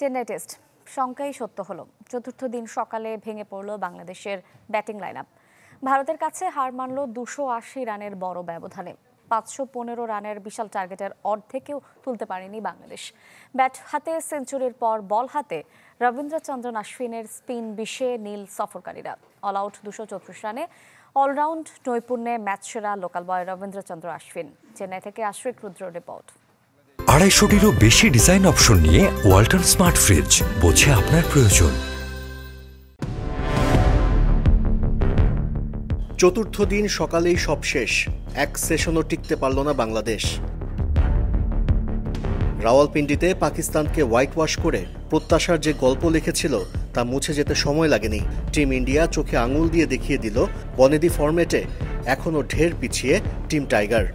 Chennai test শঙ্কাই সত্য হলো। চতুর্থ দিন সকালে ভেঙে পড়ল বাংলাদেশের ব্যাটিং লাইনআপ। ভারতের কাছে হার মানল 280 রানের বড় ব্যবধানে। 515 রানের বিশাল টার্গেটের অর্ধেকেও তুলতে পারেনি বাংলাদেশ। ব্যাট হাতে সেঞ্চুরির পর বল হাতে রবীন্দ্রচন্দ্রন অশ্বিনের স্পিন বিষে নীল সফরকারীরা। অল আউট 234 রানে অলরাউন্ড নৈপুণ্যে ম্যাচ সেরা লোকাল বয় রবীন্দ্রচন্দ্র অশ্বিন। চেন্নাই থেকে আশ্রিক রুদ্র রিপোর্ট। 250-টিরও বেশি ডিজাইন অপশন নিয়ে ওয়ালটন স্মার্ট ফ্রিজ, বোঝে আপনার প্রয়োজন। চতুর্থ দিন সকালেই সব শেষ, এক সেশনও টিকতে পারল না বাংলাদেশ। রাওয়ালপিন্ডিতে পাকিস্তানকে হোয়াইট ওয়াশ করে প্রত্যাশার যে গল্প লিখেছিল তা মুছে যেতে সময় লাগেনি। টিম ইন্ডিয়া চোখে আঙুল দিয়ে দেখিয়ে দিল বনেদি ফরম্যাটে এখনও ঢের পিছিয়ে টিম টাইগার।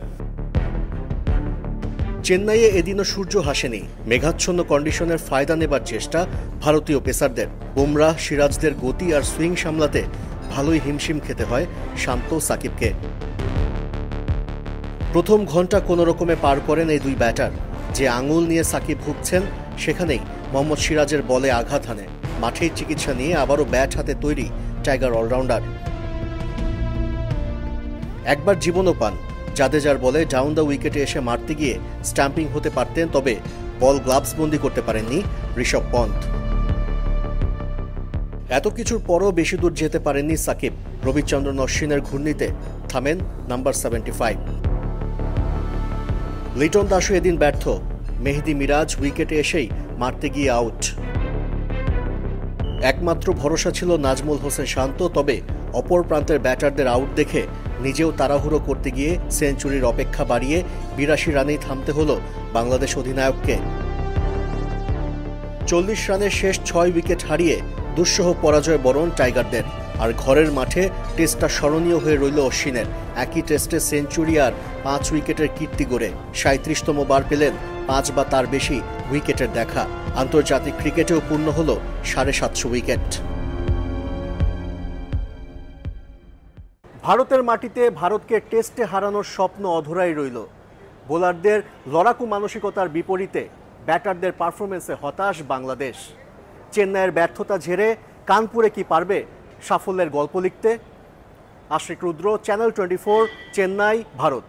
চেন্নাইয়ে এদিনও সূর্য হাসেনি। মেঘাচ্ছন্ন কন্ডিশনের ফায়দা নেবার চেষ্টা ভারতীয় পেসারদের। বুমরাহ সিরাজদের গতি আর সুইং সামলাতে ভালোই হিমশিম খেতে হয় শান্ত সাকিবকে। প্রথম ঘন্টা কোনো রকমে পার করেন এই দুই ব্যাটার। যে আঙুল নিয়ে সাকিব ভুগছেন সেখানেই মোহাম্মদ সিরাজের বলে আঘাত হানে। মাঠেই চিকিৎসা নিয়ে আবারও ব্যাট হাতে তৈরি টাইগার অলরাউন্ডার। একবার জীবনও পান। জাদেজার বলে ডাউন দ্য উইকেটে এসে মারতে গিয়ে স্ট্যাম্পিং হতে পারতেন, তবে বল গ্লাভস বন্দি করতে পারেননি ঋষভ পন্থ। এত কিছুর পরও বেশি দূর যেতে পারেননি সাকিব। রবিচন্দ্রন অশ্বিনের ঘূর্ণিতে থামেন নাম্বার 75। লিটন দাসও এদিন ব্যর্থ। মেহেদি মিরাজ উইকেটে এসেই মারতে গিয়ে আউট। একমাত্র ভরসা ছিল নাজমুল হোসেন শান্ত, তবে অপর প্রান্তের ব্যাটারদের আউট দেখে নিজেও তাড়াহুড়ো করতে গিয়ে সেঞ্চুরির অপেক্ষা বাড়িয়ে 82 রানেই থামতে হলো বাংলাদেশ অধিনায়ককে। 40 রানে শেষ 6 উইকেট হারিয়ে দুঃসহ পরাজয় বরণ টাইগারদের। আর ঘরের মাঠে টেস্টটা স্মরণীয় হয়ে রইল অশ্বিনের। একই টেস্টে সেঞ্চুরি আর 5 উইকেটের কীর্তি গড়ে 37তম বার পেলেন 5 বা তার বেশি উইকেটের দেখা। আন্তর্জাতিক ক্রিকেটেও পূর্ণ হল 750 উইকেট। ভারতের মাটিতে ভারতকে টেস্টে হারানোর স্বপ্ন অধরাই রইল। বোলারদের লড়াকু মানসিকতার বিপরীতে ব্যাটারদের পারফরমেন্সে হতাশ বাংলাদেশ। চেন্নাইয়ের ব্যর্থতা ঝেড়ে কানপুরে কি পারবে সাফল্যের গল্প লিখতে? আশ্রিক রুদ্র, চ্যানেল 24, চেন্নাই, ভারত।